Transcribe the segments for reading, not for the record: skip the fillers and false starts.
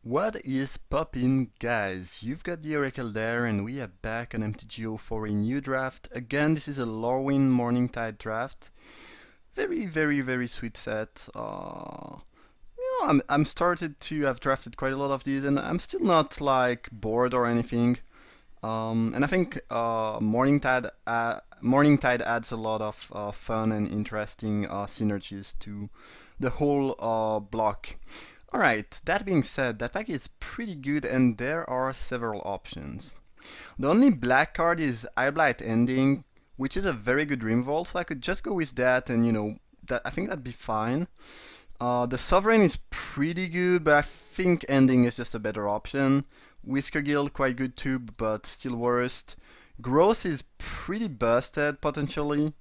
What is poppin', guys? You've got the Oracle there, and we are back on MTGO for a new draft. Again, this is a Lorwyn Morningtide draft. Very sweet set. I'm started to have drafted quite a lot of these, and I'm still not like bored or anything. And I think Morningtide adds a lot of fun and interesting synergies to the whole block. Alright, that being said, that pack is pretty good and there are several options. The only black card is Eyeblight Ending, which is a very good removal, so I could just go with that and that I think that'd be fine. The Sovereign is pretty good, but I think Ending is just a better option. Whisker Guild quite good too, but still worst. Growth is pretty busted potentially.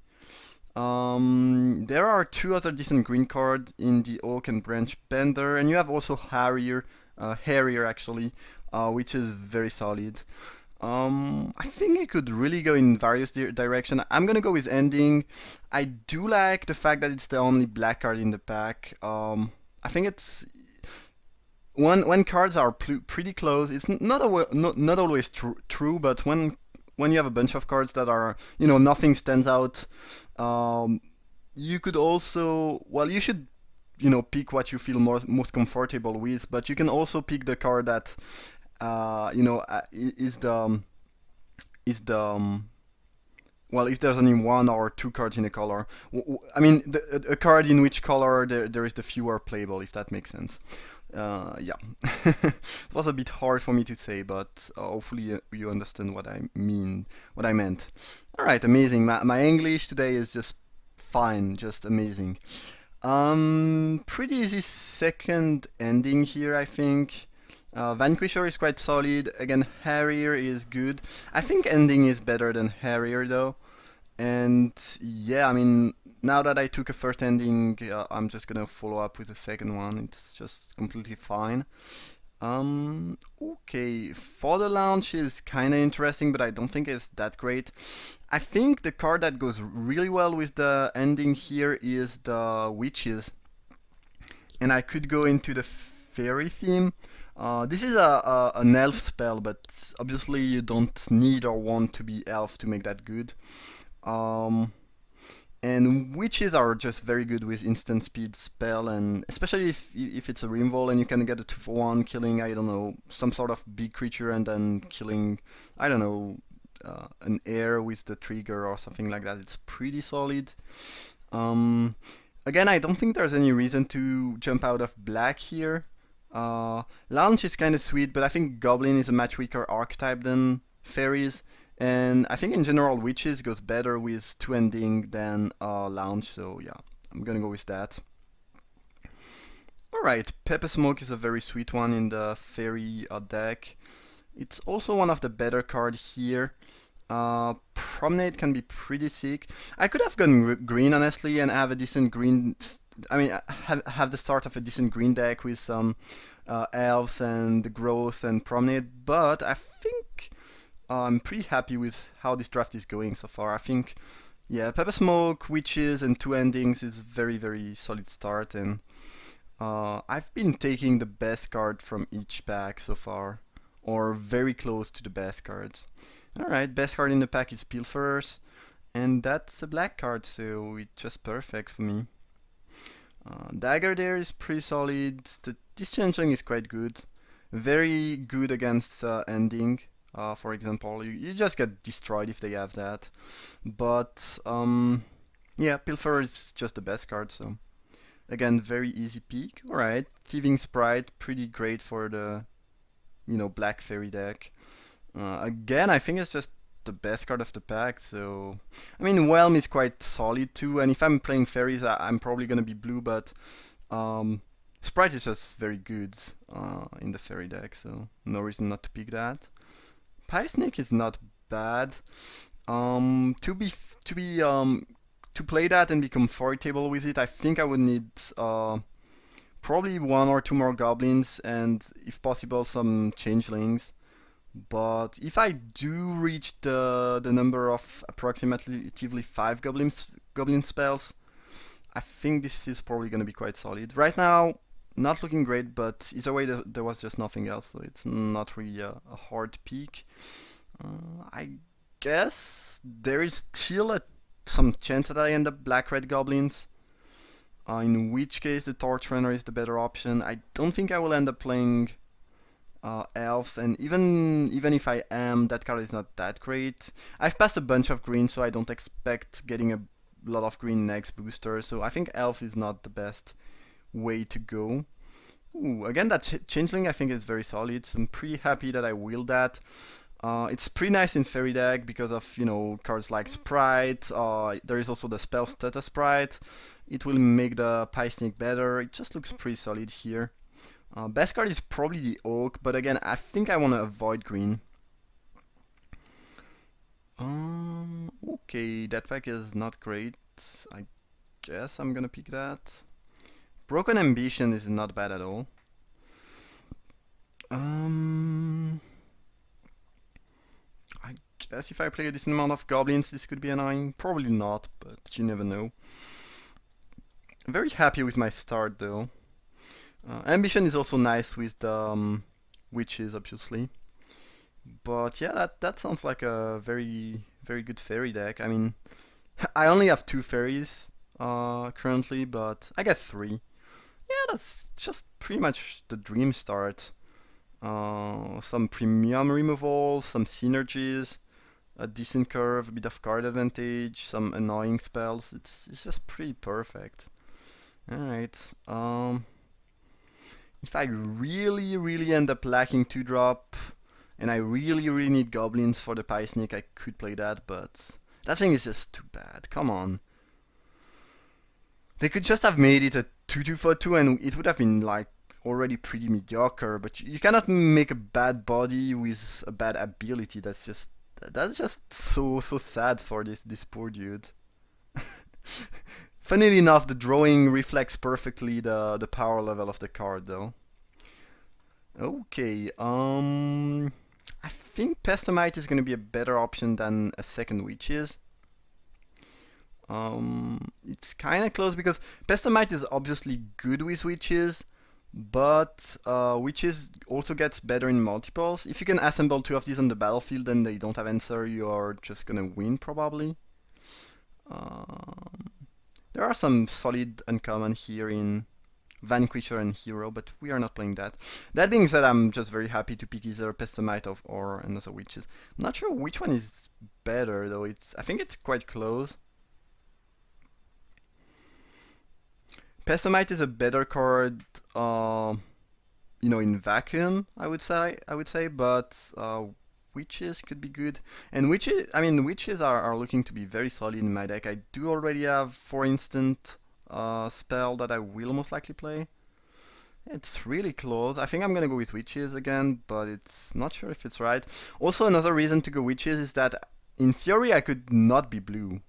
There are two other decent green cards in the Oak and Branch Bender, and you have also Harrier actually, which is very solid. I think it could really go in various directions. I'm gonna go with Ending. I do like the fact that it's the only black card in the pack. I think it's when cards are pretty close. It's not always true, but when you have a bunch of cards that are, nothing stands out, you could also, well, you should, pick what you feel most comfortable with, but you can also pick the card that, is the well, if there's only one or two cards in a color. I mean, a card in which color there is the fewer playable, if that makes sense. Yeah, it was a bit hard for me to say, but hopefully you understand what I mean, what I meant. All right, amazing. My English today is just fine, just amazing. Pretty easy second ending here, I think. Vanquisher is quite solid. Again, Harrier is good. I think Ending is better than Harrier though. And yeah, I mean, now that I took a first ending, I'm just gonna follow up with a second one. It's just completely fine. Okay, for the launch is kinda interesting, but I don't think it's that great. I think the card that goes really well with the ending here is the Witches. And I could go into the fairy theme. This is an elf spell, but obviously you don't need or want to be elf to make that good. Um, and witches are just very good with instant speed spell, and especially if it's a removal and you can get a 2 for 1, killing, I don't know, some sort of big creature and then killing, I don't know, an air with the trigger or something like that. It's pretty solid. Um, Again, I don't think there's any reason to jump out of black here. Launch is kind of sweet, but I think Goblin is a much weaker archetype than Fairies. And I think in general Witches goes better with 2 ending than Launch, so yeah, I'm gonna go with that. Alright, Pepper Smoke is a very sweet one in the Fairy deck. It's also one of the better cards here. Promenade can be pretty sick. I could have gone green honestly and have a decent green. I mean, have the start of a decent green deck with some elves and growth and promenade, but I think I'm pretty happy with how this draft is going so far. I think, yeah, Pepper Smoke, Witches, and 2 endings is very solid start, and I've been taking the best card from each pack so far, or very close to the best cards. Alright, best card in the pack is Pilferers, and that's a black card, so it's just perfect for me. Dagger there is pretty solid. The Discharging is quite good. Very good against ending. For example, you just get destroyed if they have that. But yeah, Pilfer is just the best card, so again, very easy pick. Alright, Thieving Sprite, pretty great for the black fairy deck. Again, I think it's just the best card of the pack, so I mean Whelm is quite solid too, and if I'm playing fairies I'm probably gonna be blue, but Sprite is just very good in the fairy deck, so no reason not to pick that. Pie Snake is not bad. To play that and be comfortable with it, I think I would need probably 1 or 2 more goblins and if possible some changelings. But if I do reach the number of approximately 5 goblin spells, I think this is probably going to be quite solid. Right now, not looking great, but either way there was just nothing else, so it's not really a hard pick. I guess there is still some chance that I end up black-red goblins, in which case the Torch Runner is the better option. I don't think I will end up playing elves, and even if I am, that card is not that great. I've passed a bunch of green, so I don't expect getting a lot of green next booster, so I think elf is not the best way to go. Ooh, again, that changeling I think is very solid, so I'm pretty happy that I wheeled that. It's pretty nice in fairy deck because of, you know, cards like Sprite. There is also the spell stutter Sprite. It will make the Pie Sneak better. It just looks pretty solid here. Best card is probably the Oak, but again, I think I want to avoid green. Okay, that pack is not great. I guess I'm gonna pick that. Broken Ambition is not bad at all. I guess if I play a decent amount of goblins, this could be annoying. Probably not, but you never know. Very happy with my start though. Ambition is also nice with the witches, obviously. But yeah, that sounds like a very good fairy deck. I mean, I only have 2 fairies currently, but I get 3. Yeah, that's just pretty much the dream start. Some premium removal, some synergies, a decent curve, a bit of card advantage, some annoying spells. It's just pretty perfect. Alright. If I really end up lacking 2-drop, and I really need goblins for the Pie Sneak, I could play that, but that thing is just too bad. Come on. They could just have made it a 2/2 for 2 and it would have been like already pretty mediocre, but you cannot make a bad body with a bad ability. That's just so sad for this poor dude. Funnily enough, the drawing reflects perfectly the power level of the card though. Okay, I think Pestomite is gonna be a better option than a second Witches. It's kind of close because Pestomite is obviously good with Witches, but Witches also gets better in multiples. If you can assemble 2 of these on the battlefield and they don't have answer, you're just gonna win probably. There are some solid uncommon here in Vanquisher and Hero, but we are not playing that. That being said, I'm just very happy to pick either Pestomite or another Witches. I'm not sure which one is better though. I think it's quite close. Pestomite is a better card, you know, in vacuum, I would say, but Witches could be good. And Witches are looking to be very solid in my deck. I do already have 4 instant spell that I will most likely play. It's really close. I think I'm gonna go with Witches again, but it's not sure if it's right. Also, another reason to go Witches is that in theory I could not be blue.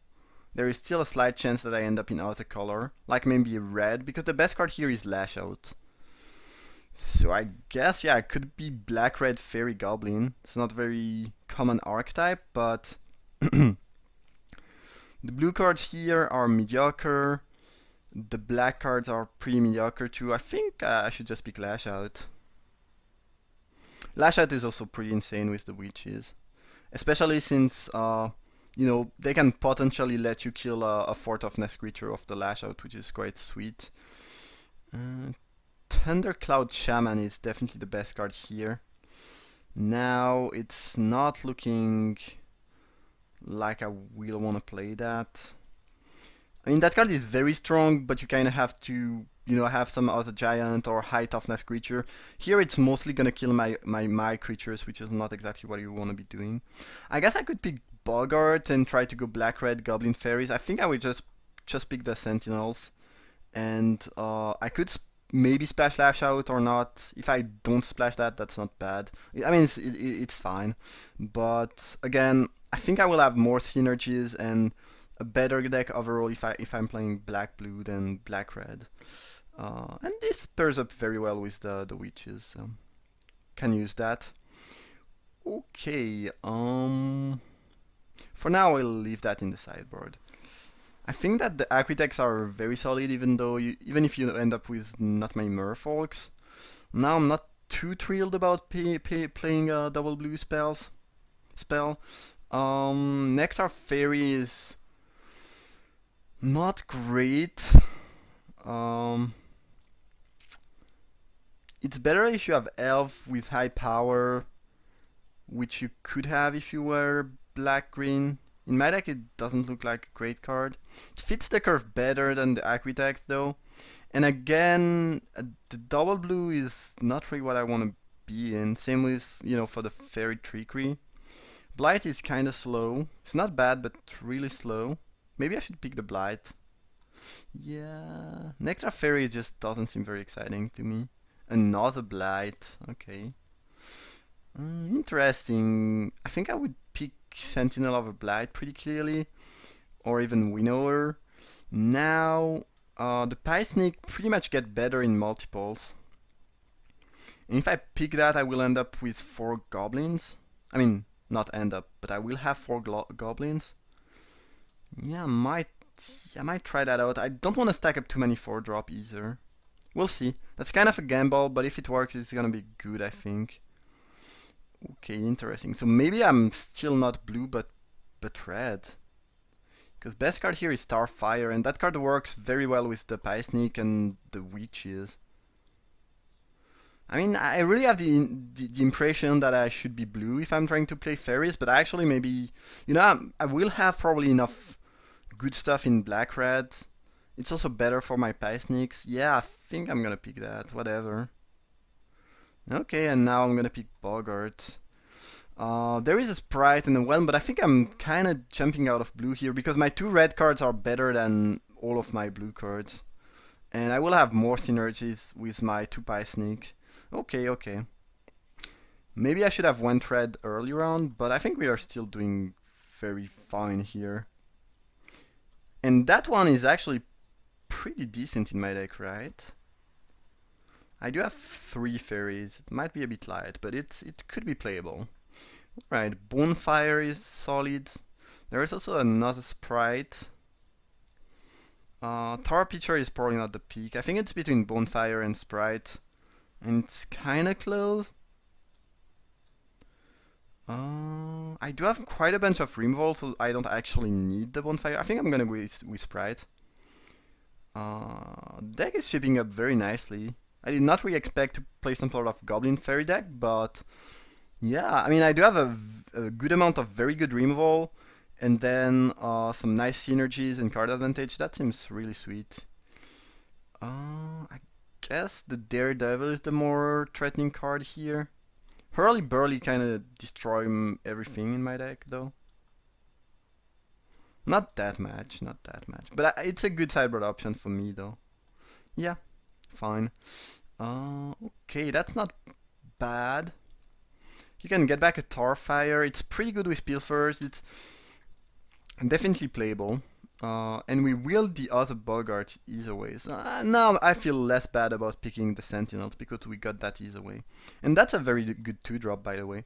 There is still a slight chance that I end up in other color, like maybe red, because the best card here is Lash Out. So I guess, yeah, it could be black-red Fairy Goblin. It's not very common archetype, but the blue cards here are mediocre. The black cards are pretty mediocre too. I think I should just pick Lash Out. Lash Out is also pretty insane with the Witches, especially since you know, they can potentially let you kill a 4th toughness creature of the Lash Out, which is quite sweet. Thundercloud Shaman is definitely the best card here. Now, it's not looking like I will want to play that. I mean, that card is very strong, but you kind of have to, you know, have some other giant or high toughness creature. Here it's mostly gonna kill my creatures, which is not exactly what you want to be doing. I guess I could pick Bogart and try to go black-red Goblin Fairies. I think I would just pick the Sentinels, and I could maybe splash Lash Out or not. If I don't splash that, that's not bad. I mean, it's fine, but again, I think I will have more synergies and a better deck overall if I'm playing black-blue than black-red. And this pairs up very well with the Witches, so can use that. Okay, for now I'll leave that in the sideboard. I think that the Aquitechs are very solid, even if you end up with not many Merfolks. Now I'm not too thrilled about playing a double blue spell. Next our fairy is not great. Um, it's better if you have elf with high power, which you could have if you were black green. In my deck, it doesn't look like a great card. It fits the curve better than the Aquitect though. And again, the double blue is not really what I want to be in. Same with, for the fairy trickery. Blight is kinda slow. It's not bad, but really slow. Maybe I should pick the Blight. Yeah, Nectar Fairy just doesn't seem very exciting to me. Another Blight, okay. Interesting. I think I would pick Sentinel over Blight pretty clearly, or even Winnower. Now, the Pie Sneak pretty much get better in multiples. And if I pick that, I will end up with 4 goblins. I mean, not end up, but I will have 4 goblins. Yeah, I might try that out. I don't want to stack up too many 4-drop either. We'll see. That's kind of a gamble, but if it works, it's gonna be good, I think. Okay, interesting. So maybe I'm still not blue, but red. Because best card here is Starfire, and that card works very well with the Pie Sneak and the Witches. I mean, I really have the impression that I should be blue if I'm trying to play fairies, but actually maybe, I will have probably enough good stuff in black-red. It's also better for my Pie Sneaks. Yeah, I think I'm gonna pick that, whatever. Okay, and now I'm gonna pick Bogart. There is a Sprite and a Whelm, but I think I'm kinda jumping out of blue here because my 2 red cards are better than all of my blue cards. And I will have more synergies with my 2 Pie Sneak. Okay. Maybe I should have went red earlier on, but I think we are still doing very fine here. And that one is actually pretty decent in my deck, right? I do have 3 fairies. It might be a bit light, but it could be playable. Right, Bonfire is solid. There is also another Sprite. Tower Pitcher is probably not the peak. I think it's between Bonfire and Sprite. And it's kinda close. I do have quite a bunch of removal, so I don't actually need the Bonfire. I think I'm gonna go with Sprite. Deck is shaping up very nicely. I did not really expect to play some sort of Goblin Fairy deck, but yeah, I mean, I do have a good amount of very good removal, and then some nice synergies and card advantage. That seems really sweet. I guess the Daredevil is the more threatening card here. Hurly Burly kind of destroy everything in my deck, though. Not that much. But it's a good sideboard option for me, though. Yeah, fine. Okay, that's not bad. You can get back a Tarfire. It's pretty good with Pilfers. It's definitely playable. And we will the other Bogart either way. So now I feel less bad about picking the Sentinels because we got that either way. And that's a very good 2-drop, by the way.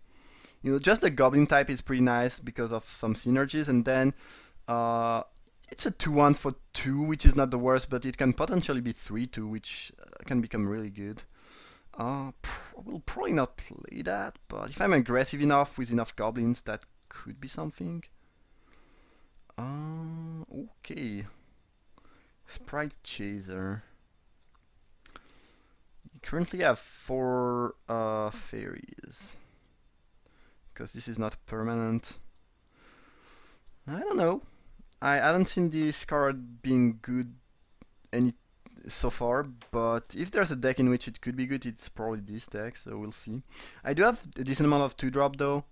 Just the Goblin type is pretty nice because of some synergies, and then it's a 2-1 for 2, which is not the worst, but it can potentially be 3-2, which can become really good. We'll probably not play that, but if I'm aggressive enough with enough goblins, that could be something. Okay. Sprite Chaser. You currently have 4 fairies. Because this is not permanent. I don't know. I haven't seen this card being good so far, but if there's a deck in which it could be good, it's probably this deck, so we'll see. I do have a decent amount of 2-drop though,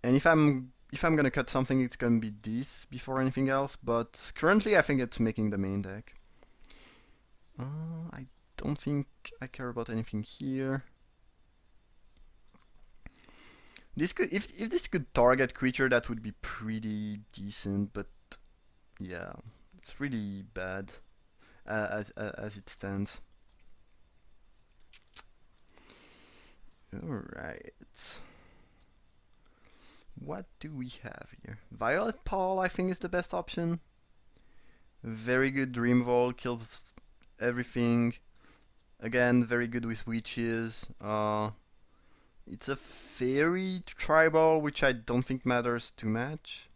and if I'm gonna cut something, it's gonna be this before anything else, but currently I think it's making the main deck. I don't think I care about anything here. This could, if this could target creature, that would be pretty decent, but yeah, it's really bad as it stands. Alright. What do we have here? Violet Paul, I think, is the best option. Very good Dream Vault, kills everything. Again, very good with witches. It's a fairy tribal, which I don't think matters too much.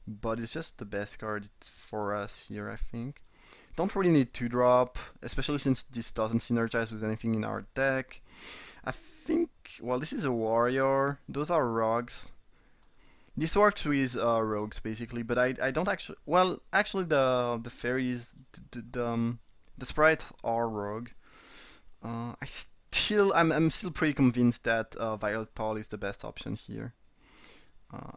But it's just the best card for us here, I think. Don't really need 2-drop, especially since this doesn't synergize with anything in our deck. I think, well, this is a warrior. Those are rogues. This works with rogues basically, but I don't actually. Well, actually, the fairies, the sprites are rogue. I'm still pretty convinced that Violet Paul is the best option here.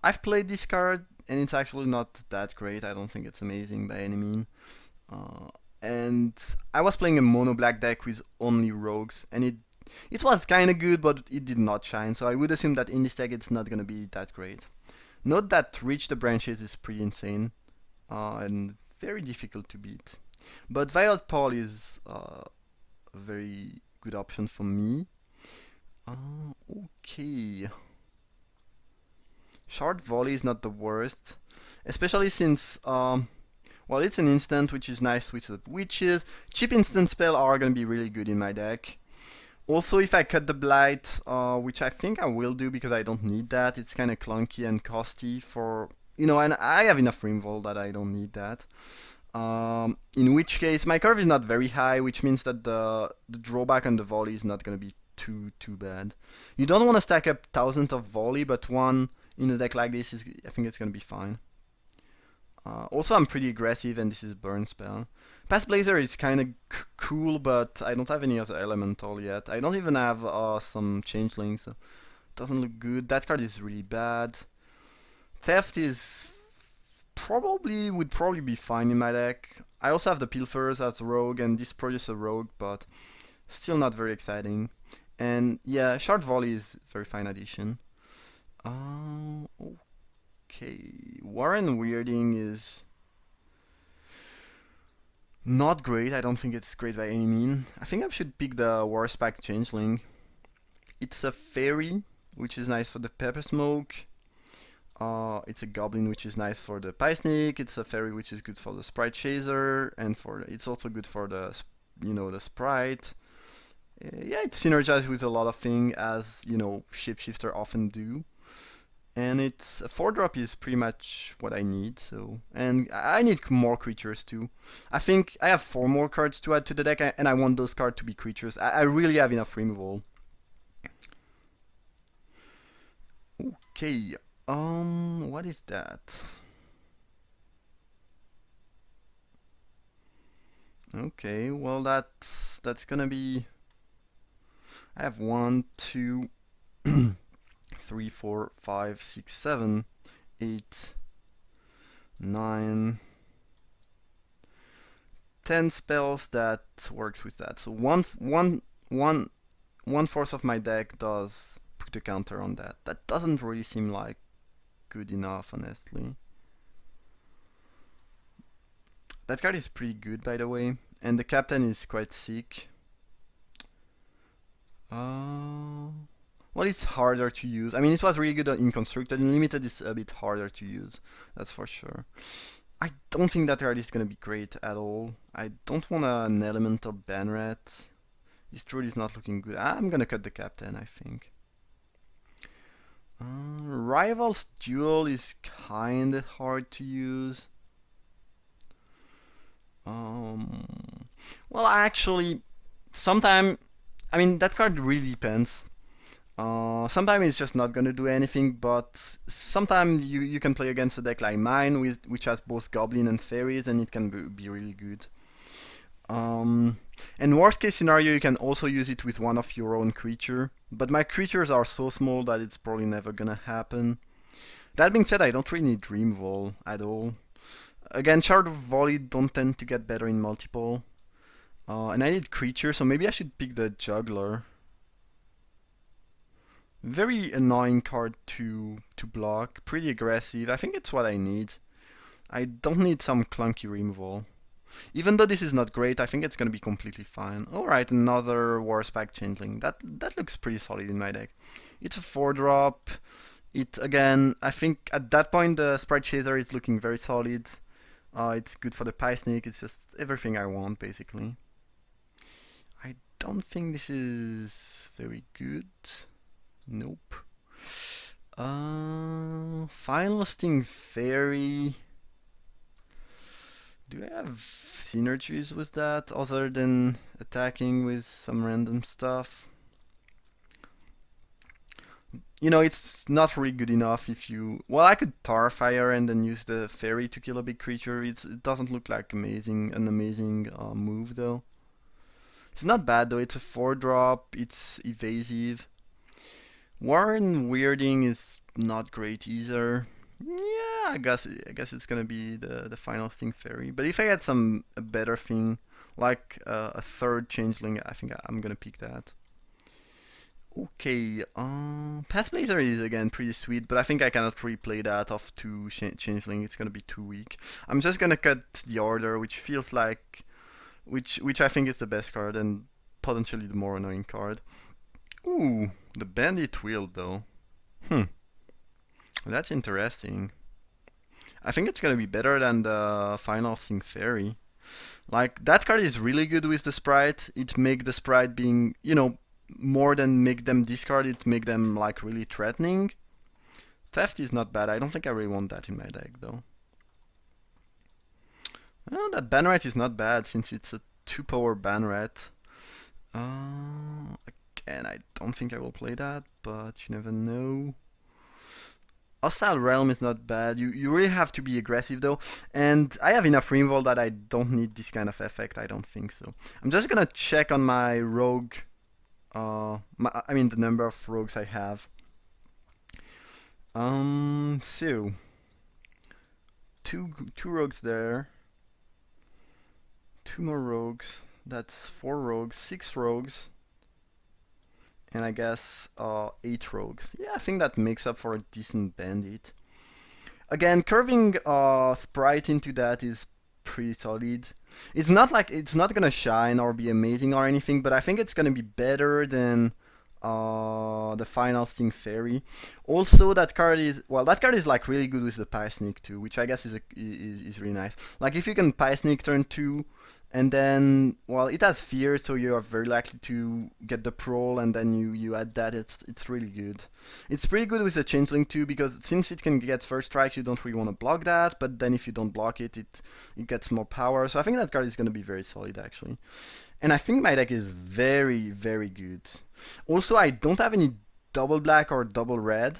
I've played this card and it's actually not that great. I don't think it's amazing by any means. And I was playing a mono black deck with only rogues, and it was kind of good, but it did not shine. So I would assume that in this deck it's not gonna be that great. Note that Reach the Branches is pretty insane and very difficult to beat. But Violet Paul is a very good option for me. Okay. Short Volley is not the worst, especially since, well, it's an instant, which is nice with the witches. Cheap instant spell are gonna be really good in my deck. Also, if I cut the Blight, which I think I will do because I don't need that, it's kind of clunky and costly for, and I have enough Rimval that I don't need that. In which case, my curve is not very high, which means that the drawback on the volley is not going to be too bad. You don't want to stack up thousands of volley, but one in a deck like this, I think it's going to be fine. Also, I'm pretty aggressive, and this is Burn Spell. Past Blazer is kind of cool, but I don't have any other elemental yet. I don't even have some changelings, so it doesn't look good. That card is really bad. Theft is would probably be fine in my deck. I also have the Pilfers as rogue, and this produces a rogue, but still not very exciting. And yeah, Short Volley is a very fine addition. Okay, Warren Weirding is not great. I don't think it's great by any means. I think I should pick the War Spike Changeling. It's a fairy, which is nice for the Pepper Smoke. It's a goblin, which is nice for the Pie Snake. It's a fairy, which is good for the Sprite Chaser, and it's also good for the the Sprite. Yeah, it synergizes with a lot of things, as Shapeshifter often do. And it's a 4-drop is pretty much what I need. So, and I need more creatures too. I think I have 4 more cards to add to the deck, and I want those cards to be creatures. I really have enough removal. Okay. What is that? Okay, well that's gonna be. I have 1, 2, 3, 4, 5, 6, 7, 8, 9, 10 spells that works with that. So one fourth of my deck does put a counter on that. That doesn't really seem like good enough, honestly. That card is pretty good, by the way, and the captain is quite sick. Well, it's harder to use. I mean, it was really good in Constructed. In Limited, it's a bit harder to use. That's for sure. I don't think that card is gonna be great at all. I don't want an Elemental Banrat. This truly is not looking good. I'm gonna cut the captain, I think. Rivals Duel is kinda hard to use. Well, actually, sometimes, I mean, that card really depends. Sometimes it's just not gonna do anything, but sometimes you can play against a deck like mine, which has both Goblin and Fairies, and it can be really good. And worst case scenario, you can also use it with one of your own creature, but my creatures are so small that it's probably never gonna happen. That being said, I don't really need Dream Wall at all. Again, Shard Volley don't tend to get better in multiple. And I need creature, so maybe I should pick the Juggler. Very annoying card to block, pretty aggressive. I think it's what I need. I don't need some clunky removal. Even though this is not great, I think it's gonna be completely fine. Alright, another War Spike Changeling. That looks pretty solid in my deck. It's a 4-drop. Again, I think at that point the Sprite Chaser is looking very solid. It's good for the pie sneak. It's just everything I want, basically. I don't think this is very good. Nope. Final Sting Fairy. Do I have synergies with that other than attacking with some random stuff? You know, it's not really good enough if you... Well, I could Tar Fire and then use the Fairy to kill a big creature. It doesn't look like an amazing move, though. It's not bad, though. It's a 4-drop. It's evasive. Warren Weirding is not great either. Yeah, I guess it's gonna be the Final Sting Fairy. But if I had a better thing, like a third Changeling, I think I'm gonna pick that. Okay, Path Blazer is again pretty sweet, but I think I cannot replay that off 2 Changeling. It's gonna be too weak. I'm just gonna cut the Order, which feels like, which I think is the best card and potentially the more annoying card. Ooh, the Bandit Wield though. That's interesting. I think it's gonna be better than the Final Sting Fairy. Like, that card is really good with the sprite. It make the sprite being, you know, more than make them discard, it make them like really threatening. Theft is not bad. I don't think I really want that in my deck though. Well, that Banrat is not bad since it's a 2-power Banrat. Again, I don't think I will play that, but you never know. Hostile Realm is not bad. You really have to be aggressive though, and I have enough removal that I don't need this kind of effect. I don't think so. I'm just gonna check on my rogue. I mean the number of rogues I have. So two rogues there. 2 more rogues. That's 4 rogues, 6 rogues. And I guess 8 rogues. Yeah, I think that makes up for a decent bandit. Again, curving sprite into that is pretty solid. It's not like it's not gonna shine or be amazing or anything, but I think it's gonna be better than the Final Sting Fairy. Also, that card is like really good with the Pie Sneak too, which I guess is really nice. Like if you can Pie Sneak turn 2, and then it has fear, so you are very likely to get the prowl, and then you add that. It's really good. It's pretty good with the Changeling too, because since it can get first strike, you don't really want to block that. But then if you don't block it, it gets more power. So I think that card is going to be very solid actually. And I think my deck is very, very good. Also, I don't have any double black or double red,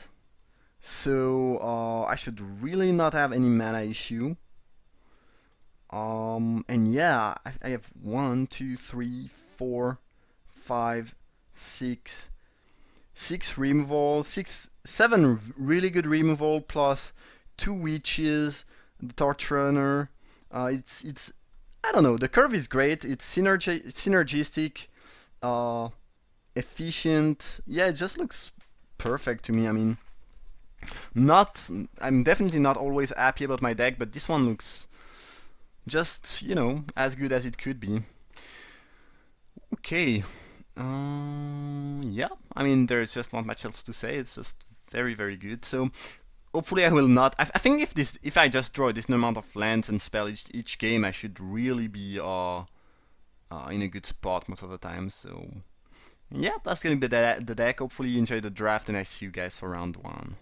so I should really not have any mana issue. And yeah, I have 1, 2, 3, 4, 5, 6 removal, 7 really good removal plus 2 witches, the torch runner. It's I don't know. The curve is great. It's synergistic, efficient. Yeah, it just looks perfect to me. I mean, I'm definitely not always happy about my deck, but this one looks just, as good as it could be. Okay. Yeah, I mean, there's just not much else to say. It's just very, very good. So hopefully I will not. I think if I just draw this amount of lands and spell each game, I should really be in a good spot most of the time. So yeah, that's gonna be the deck. Hopefully you enjoyed the draft, and I see you guys for round 1.